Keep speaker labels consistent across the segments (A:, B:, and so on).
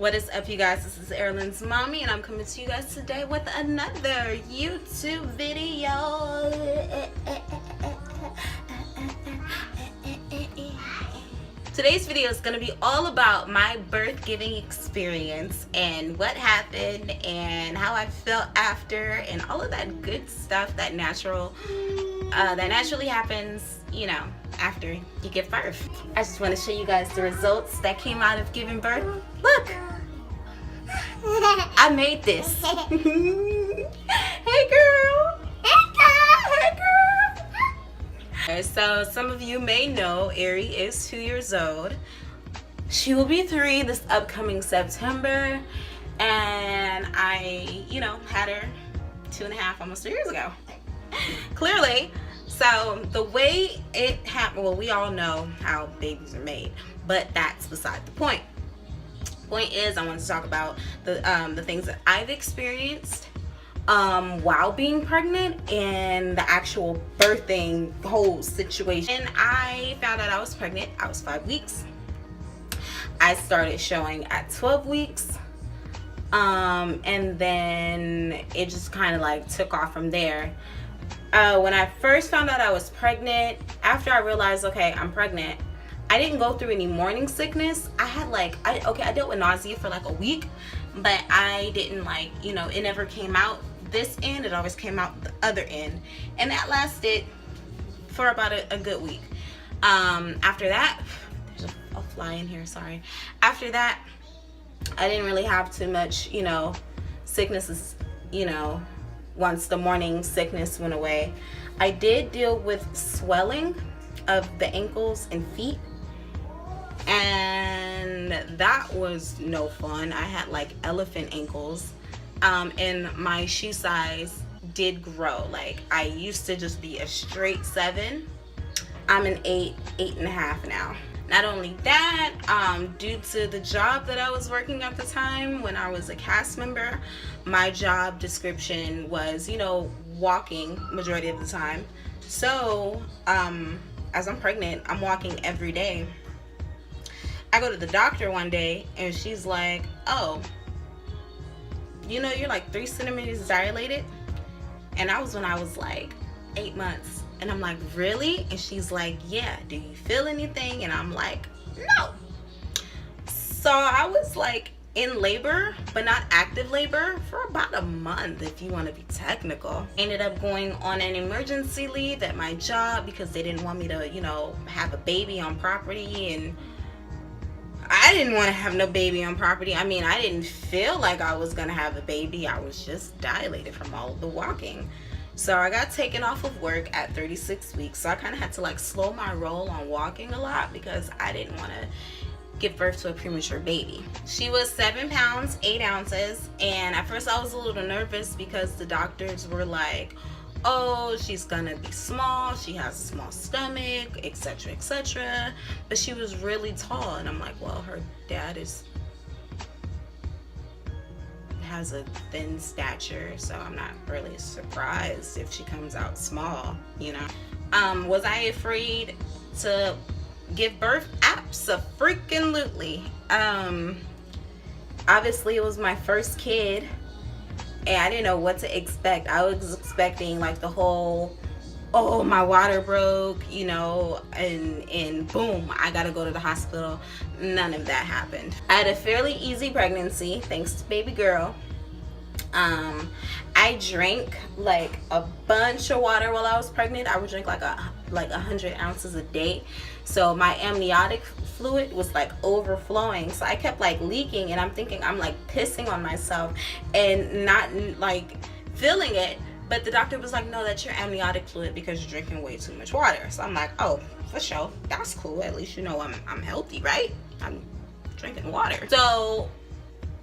A: What is up, you guys? This is Erilyn's mommy, and I'm coming to you guys today with another YouTube video. Today's video is going to be all about my birth giving experience and what happened and how I felt after and all of that good stuff that naturally happens, you know, after you give birth. I just want to show you guys the results that came out of giving birth. Look, I made this. Hey girl. Hey girl. So some of you may know Ari is 2 years old. She will be 3 this upcoming September, and I, had her 2.5, almost 3 years ago. Clearly. So the way it happened, well, we all know how babies are made, but that's beside the point. Point is, I wanted to talk about the things that I've experienced while being pregnant and the actual birthing whole situation. And I found out I was pregnant. I was 5 weeks. I started showing at 12 weeks. And then it just kind of like took off from there. When I first found out I was pregnant, after I realized, okay, I'm pregnant, I didn't go through any morning sickness. I had I dealt with nausea for like a week, but I didn't it never came out this end. It always came out the other end. And that lasted for about a good week. After that, there's a fly in here, sorry. After that, I didn't really have too much, sicknesses, once the morning sickness went away. I did deal with swelling of the ankles and feet, and that was no fun. I had like elephant ankles, and my shoe size did grow. Like, I used to just be a straight 7. I'm an 8.5 now. Not only that, due to the job that I was working at the time when I was a cast member, my job description was, walking majority of the time. So, as I'm pregnant, I'm walking every day. I go to the doctor one day and she's like, oh, you're like 3 centimeters dilated. And that was when I was like 8 months. And I'm like, really? And she's like, yeah, do you feel anything? And I'm like, no. So I was like in labor, but not active labor, for about a month, if you want to be technical. Ended up going on an emergency leave at my job because they didn't want me to, have a baby on property. And I didn't want to have no baby on property. I mean, I didn't feel like I was going to have a baby. I was just dilated from all of the walking. So I got taken off of work at 36 weeks. So I kind of had to slow my roll on walking a lot because I didn't want to give birth to a premature baby. She was 7 pounds, 8 ounces. And at first I was a little nervous because the doctors were like, oh, she's gonna be small. She has a small stomach, etc., etc. But she was really tall. And I'm like, well, her dad has a thin stature, so I'm not really surprised if she comes out small, Was I afraid to give birth? Abso-freaking-lutely. Obviously it was my first kid and I didn't know what to expect. I was expecting the whole, oh, my water broke, and boom, I gotta go to the hospital. None of that happened. I had a fairly easy pregnancy, thanks to baby girl. I drank a bunch of water while I was pregnant. I would drink 100 ounces a day. So my amniotic fluid was overflowing. So I kept leaking, and I'm thinking I'm pissing on myself and not feeling it. But the doctor was like, no, that's your amniotic fluid because you're drinking way too much water. So I'm like, oh, for sure. That's cool. At least I'm healthy, right? I'm drinking water. So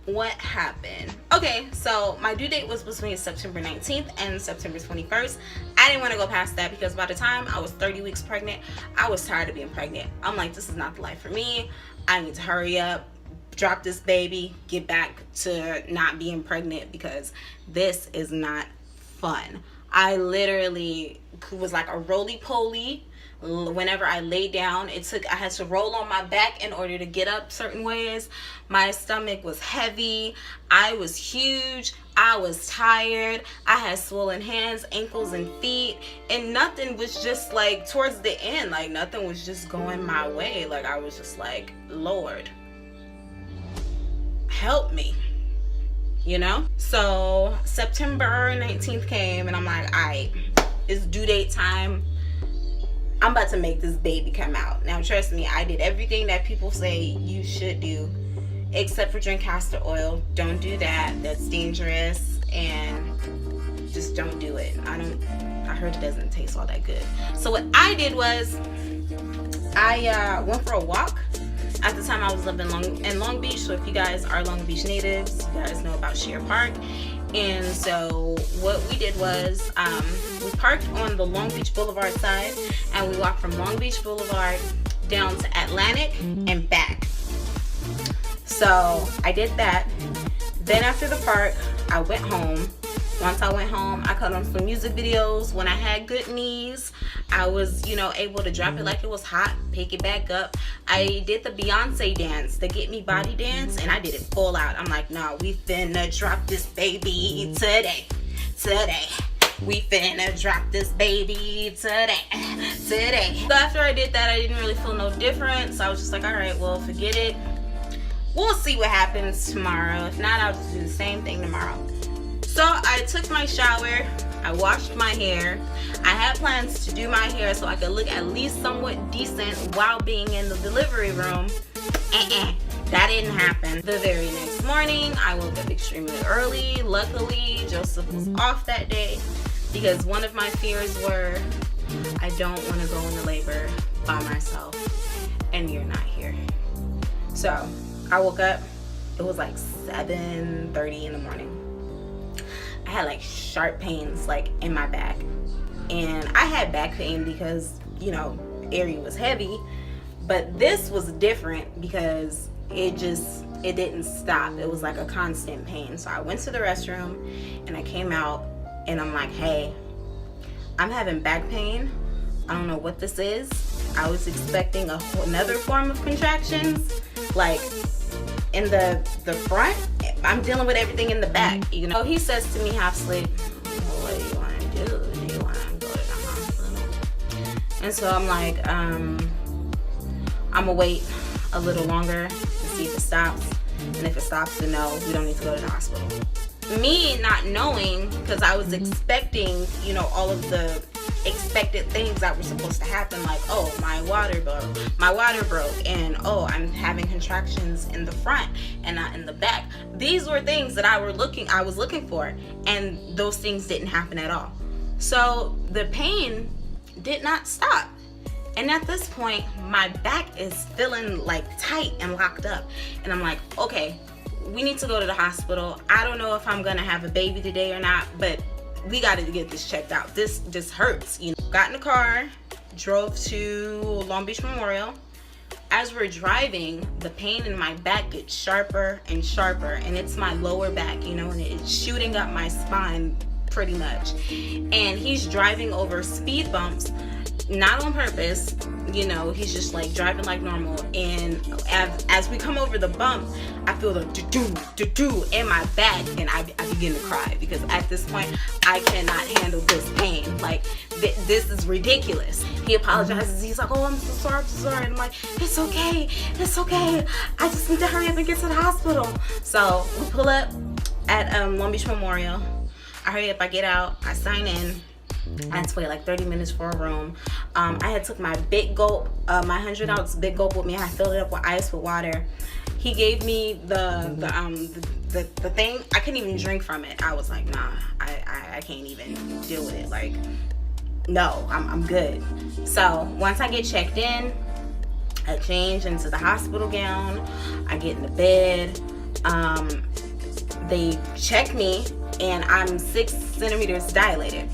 A: what happened? Okay, so my due date was between September 19th and September 21st. I didn't want to go past that because by the time I was 30 weeks pregnant, I was tired of being pregnant. I'm like, this is not the life for me. I need to hurry up, drop this baby, get back to not being pregnant because this is not fun. I literally was like a roly-poly Whenever I lay down, I had to roll on my back in order to get up certain ways. My stomach was heavy. I was huge. I was tired. I had swollen hands, ankles, and feet, and nothing was just like towards the end, like nothing was just going my way. Like I was just like, Lord, help me, you know? So September 19th came, and I'm like, all right, it's due date time. I'm about to make this baby come out. Now, trust me, I did everything that people say you should do, except for drink castor oil. Don't do that. That's dangerous, and just don't do it. I heard it doesn't taste all that good. So what I did was I went for a walk. At the time, I was living in Long Beach. So if you guys are Long Beach natives, you guys know about Sheer Park. And so what we did was we parked on the Long Beach Boulevard side, and we walked from Long Beach Boulevard down to Atlantic and back. So I did that. Then after the park, I went home. Once I went home, I cut on some music videos. When I had good knees, I was, able to drop it like it was hot, pick it back up. I did the Beyonce dance, the Get Me Body dance, and I did it full out. I'm like, nah, we finna drop this baby today. We finna drop this baby today. So after I did that, I didn't really feel no difference. So I was just like, all right, well, forget it. We'll see what happens tomorrow. If not, I'll just do the same thing tomorrow. So I took my shower, I washed my hair. I had plans to do my hair so I could look at least somewhat decent while being in the delivery room. That didn't happen. The very next morning, I woke up extremely early. Luckily, Joseph was off that day because one of my fears were, I don't want to go into labor by myself and you're not here. So I woke up, it was like 7:30 in the morning. I had like sharp pains like in my back, and I had back pain because Aerie was heavy, but this was different because it didn't stop. It was like a constant pain. So I went to the restroom and I came out and I'm like, hey, I'm having back pain. I don't know what this is. I was expecting another form of contractions, like in the front. I'm dealing with everything in the back, He says to me half asleep, what do you want to do? Do you want to go to the hospital? And so I'm like, I'm gonna wait a little longer to see if it stops. And if it stops, then no, we don't need to go to the hospital. Me not knowing, because I was expecting, all of the expected things that were supposed to happen, like, oh, my water broke, and oh, I'm having contractions in the front and not in the back. These were things that I was looking for, and those things didn't happen at all. So the pain did not stop. And at this point, my back is feeling like tight and locked up. And I'm like, okay, we need to go to the hospital. I don't know if I'm gonna have a baby today or not, but we got to get this checked out. This just hurts. Got in the car, drove to Long Beach Memorial. As we're driving, the pain in my back gets sharper and sharper, and it's my lower back, and it's shooting up my spine pretty much. And he's driving over speed bumps, not on purpose, he's just like driving like normal. And as we come over the bump, I feel the do in my back, and I begin to cry because at this point I cannot handle this pain. Like this is ridiculous. He apologizes. He's like, oh, I'm so sorry. And I'm like, it's okay. I just need to hurry up and get to the hospital. So we pull up at Long Beach Memorial. I hurry up, I get out, I sign in. I had to wait like 30 minutes for a room. I had took my big gulp, my 100-ounce big gulp with me. I filled it up with ice with water. He gave me the thing. I couldn't even drink from it. I was like, nah, I can't even deal with it. Like, no, I'm good. So once I get checked in, I change into the hospital gown. I get in the bed. They check me, and I'm 6 centimeters dilated.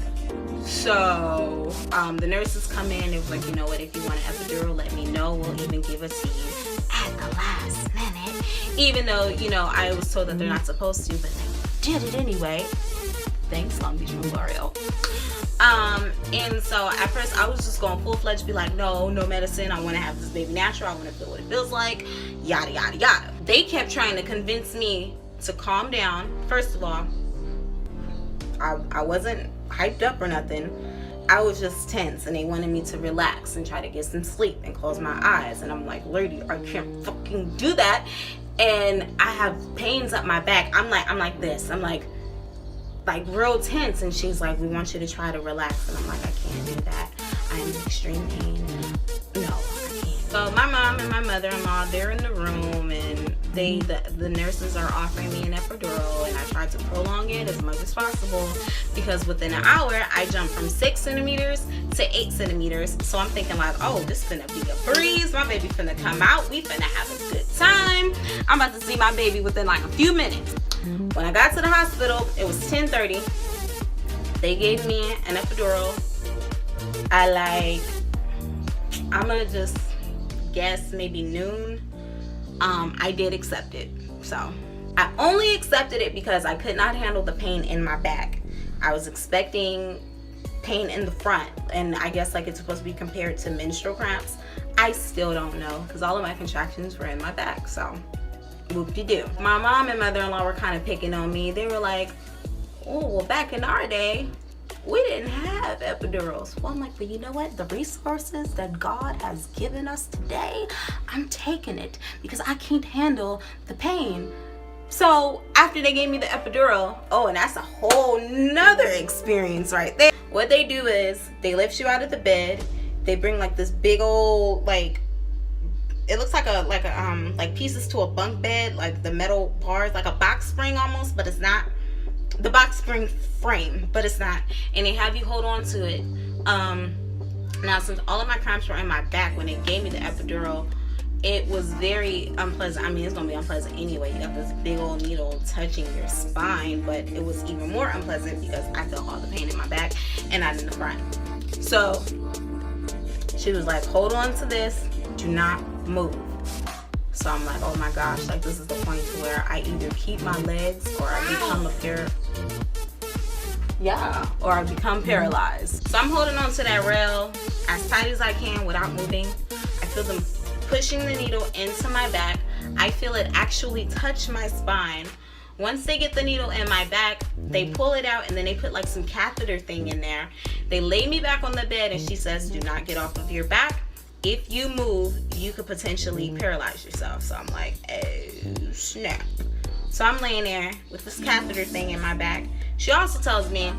A: So the nurses come in. They was like, you know what, if you want an epidural, let me know. We'll even give it to you at the last minute. Even though, I was told that they're not supposed to, but they did it anyway. Thanks, Long Beach Memorial. And so at first I was just going full-fledged, be like, no medicine, I want to have this baby natural, I want to feel what it feels like, yada yada yada. They kept trying to convince me to calm down. First of all, I wasn't hyped up or nothing. I was just tense, and they wanted me to relax and try to get some sleep and close my eyes. And I'm like, lady, I can't fucking do that. And I have pains up my back. I'm like this. I'm like real tense. And she's like, we want you to try to relax. And I'm like, I can't do that. I'm in extreme pain. No, I can't. So my mom and my mother-in-law, they're in the room, and the nurses are offering me an epidural, and I tried to prolong it as much as possible, because within an hour I jumped from 6 centimeters to 8 centimeters. So I'm thinking like, oh, this finna be a breeze, my baby finna come out, we finna have a good time, I'm about to see my baby within like a few minutes. When I got to the hospital, it was 10:30. They gave me an epidural. I'm gonna just guess maybe noon. I did accept it. So I only accepted it because I could not handle the pain in my back. I was expecting pain in the front, and I guess like it's supposed to be compared to menstrual cramps. I still don't know, because all of my contractions were in my back. So whoop-de-doo. My mom and mother-in-law were kind of picking on me. They were like, oh, well, back in our day, we didn't have epidurals. Well, I'm like, but you know what? The resources that God has given us today, I'm taking it, because I can't handle the pain. So after they gave me the epidural, oh, and that's a whole nother experience right there. What they do is they lift you out of the bed. They bring like this big old, like, it looks like like pieces to a bunk bed, like the metal bars, like a box spring almost, but it's not. The box spring frame, but it's not. And they have you hold on to it. Now, since all of my cramps were in my back when they gave me the epidural, it was very unpleasant. I mean, it's gonna be unpleasant anyway. You got this big old needle touching your spine, but it was even more unpleasant because I felt all the pain in my back and not in the front. So she was like, hold on to this, do not move. So I'm like, oh my gosh, like this is the point to where I either keep my legs or I become I become paralyzed. So I'm holding on to that rail as tight as I can without moving. I feel them pushing the needle into my back. I feel it actually touch my spine. Once they get the needle in my back, they pull it out, and then they put like some catheter thing in there. They lay me back on the bed, and she says, do not get off of your back. If you move, you could potentially paralyze yourself. So I'm like, oh snap. So I'm laying there with this catheter thing in my back. She also tells me,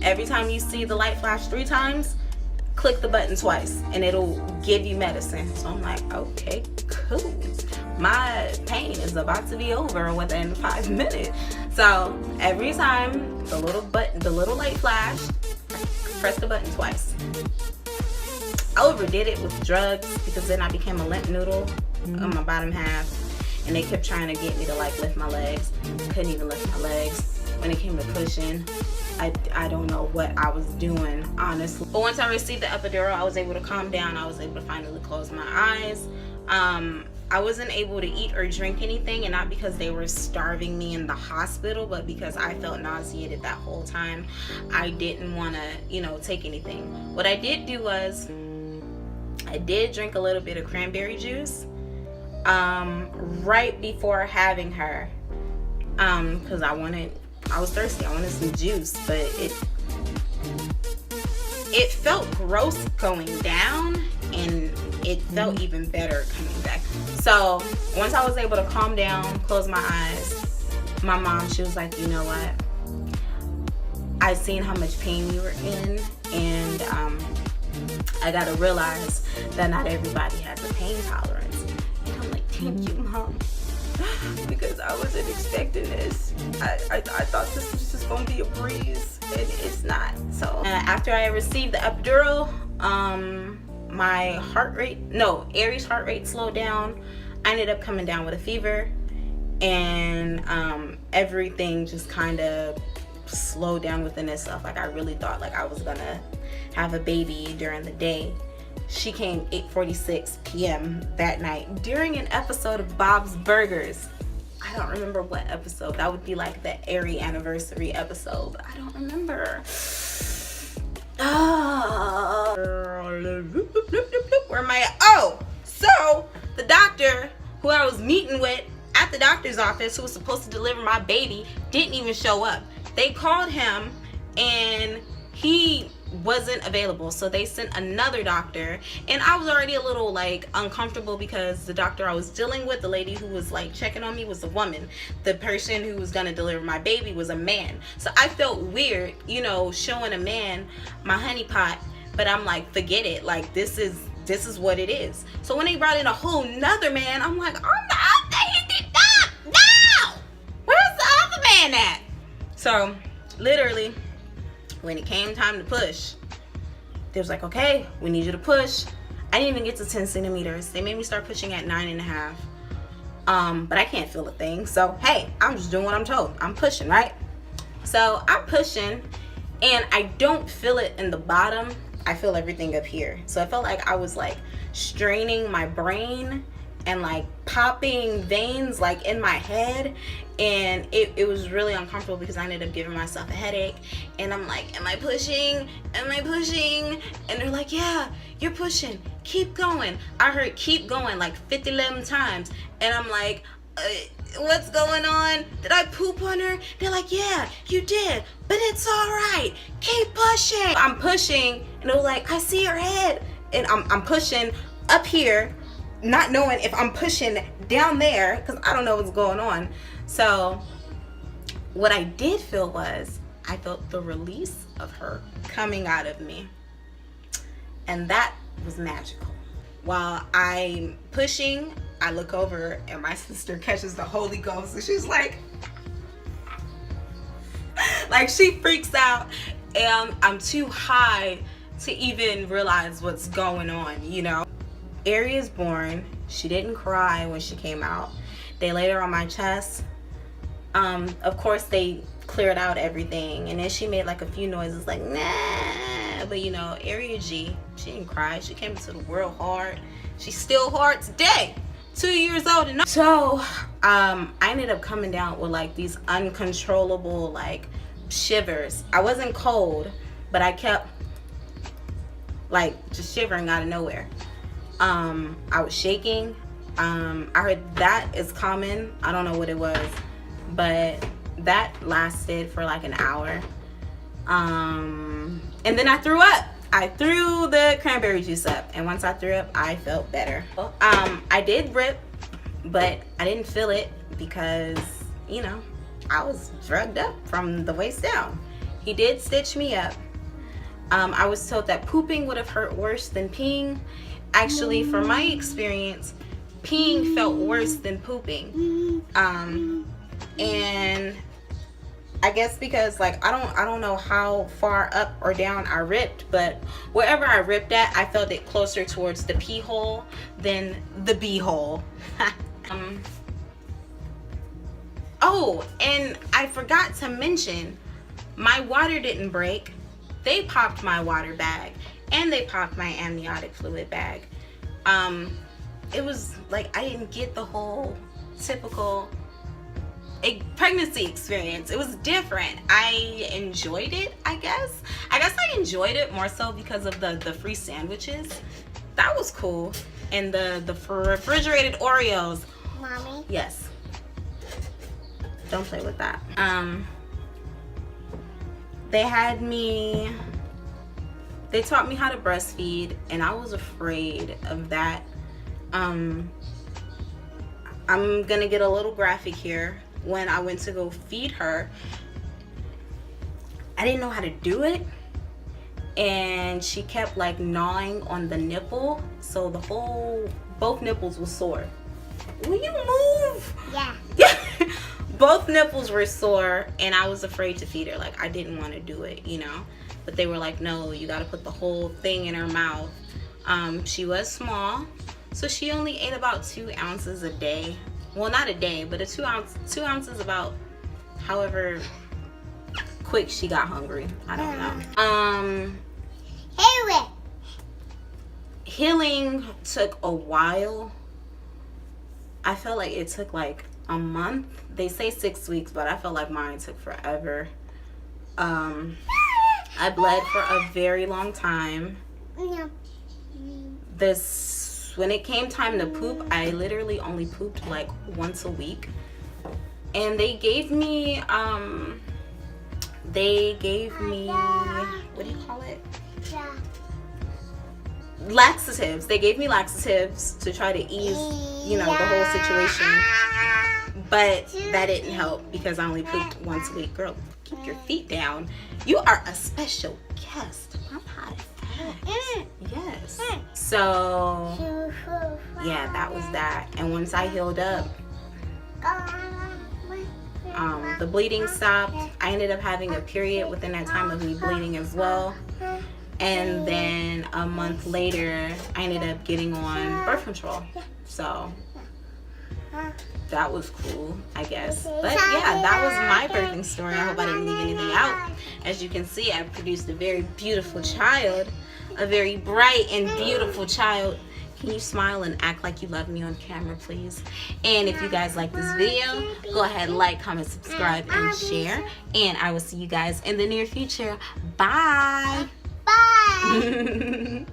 A: every time you see the light flash 3 times, click the button twice and it'll give you medicine. So I'm like, okay, cool. My pain is about to be over within 5 minutes. So every time the little light flash, press the button twice. I overdid it with drugs because then I became a limp noodle on my bottom half, and they kept trying to get me to like lift my legs. Couldn't even lift my legs. When it came to pushing, I don't know what I was doing, honestly. But once I received the epidural, I was able to calm down. I was able to finally close my eyes. I wasn't able to eat or drink anything, and not because they were starving me in the hospital, but because I felt nauseated that whole time. I didn't want to, take anything. What I did do was I did drink a little bit of cranberry juice right before having her, because I was thirsty. I wanted some juice, but it felt gross going down, and it felt even better coming back. So once I was able to calm down, close my eyes, my mom, she was like, you know what? I seen how much pain you were in, and I gotta realize that not everybody has a pain tolerance. And I'm like, thank you, Mom, because I wasn't expecting this. I thought this was just gonna be a breeze, and it's not. So after I received the epidural, my Aries' heart rate slowed down. I ended up coming down with a fever, and everything just kind of slowed down within itself. Like I really thought like I was gonna have a baby during the day. She came 8:46 p.m. that night during an episode of Bob's Burgers. I don't remember what episode. That would be like the Aerie anniversary episode, but I don't remember. Where am I at? Oh, so the doctor who I was meeting with at the doctor's office, who was supposed to deliver my baby, didn't even show up. They called him and he wasn't available, so they sent another doctor. And I was already a little like uncomfortable because the doctor I was dealing with, the lady who was like checking on me, was a woman. The person who was gonna deliver my baby was a man. So I felt weird, you know, showing a man my honey pot. But I'm like, forget it, like this is what it is. So when they brought in a whole nother man, I'm like, I'm the other, he did not. No, where's the other man at? So literally, when it came time to push, they was like, okay, we need you to push. I didn't even get to 10 centimeters. They made me start pushing at 9.5. But I can't feel a thing. So, hey, I'm just doing what I'm told. I'm pushing, right? So I'm pushing and I don't feel it in the bottom. I feel everything up here. So I felt like I was like straining my brain and like popping veins like in my head, and it was really uncomfortable because I ended up giving myself a headache. And I'm like, am I pushing, and they're like, yeah, you're pushing, keep going. I heard keep going like 50-11 times, and I'm like, what's going on? Did I poop on her? They're like, yeah, you did, but it's all right, keep pushing. I'm pushing and they're like, I see your head, and I'm pushing up here, not knowing if I'm pushing down there because I don't know what's going on. So what I did feel was I felt the release of her coming out of me, and that was magical. While I'm pushing, I look over and my sister catches the Holy Ghost, and she's like she freaks out, and I'm too high to even realize what's going on, you know. Ari is born. She didn't cry when she came out. They laid her on my chest. Of course they cleared out everything, and then she made like a few noises like nah, but you know, Ari G, she didn't cry. She came into the world hard. She's still hard today, 2 years old. And so I ended up coming down with like these uncontrollable like shivers. I wasn't cold, but I kept like just shivering out of nowhere. I was shaking. I heard that is common. I don't know what it was, but that lasted for like an hour. And then I threw up. I threw the cranberry juice up, and once I threw up, I felt better. I did rip, but I didn't feel it because, you know, I was drugged up from the waist down. He did stitch me up. I was told that pooping would have hurt worse than peeing. Actually, from my experience, peeing felt worse than pooping. And I guess because like I don't know how far up or down I ripped, but wherever I ripped at, I felt it closer towards the pee hole than the bee hole. Oh, and I forgot to mention, my water didn't break. They popped my water bag and they popped my amniotic fluid bag. It was like I didn't get the whole typical pregnancy experience. It was different. I enjoyed it, I guess. I enjoyed it more so because of the free sandwiches. That was cool. And the refrigerated Oreos.
B: Mommy?
A: Yes. Don't play with that. They taught me how to breastfeed, and I was afraid of that. I'm gonna get a little graphic here. When I went to go feed her, I didn't know how to do it, and she kept like gnawing on the nipple, so both nipples were sore. Will you move?
B: Yeah.
A: Both nipples were sore, and I was afraid to feed her. Like, I didn't want to do it, you know, but they were like, no, you got to put the whole thing in her mouth. She was small, so she only ate about 2 ounces a day. Well, not a day, but 2 ounces about however quick she got hungry. I don't know. Healing took a while. I felt like it took like a month. They say 6 weeks, but I felt like mine took forever. I bled for a very long time. When it came time to poop, I literally only pooped like once a week. And they gave me, what do you call it? Laxatives. They gave me laxatives to try to ease, the whole situation. But that didn't help because I only pooped once a week. Girl, keep your feet down. You are a special guest. I'm hot as yes. So, yeah, that was that. And once I healed up, the bleeding stopped. I ended up having a period within that time of me bleeding as well. And then a month later, I ended up getting on birth control. So that was cool, I guess. But yeah, that was my birthing story. I hope I didn't leave anything out. As you can see, I produced a very beautiful child, a very bright and beautiful child. Can you smile and act like you love me on camera, please? And if you guys like this video, go ahead, like, comment, subscribe, and share. And I will see you guys in the near future. Bye.
B: Bye.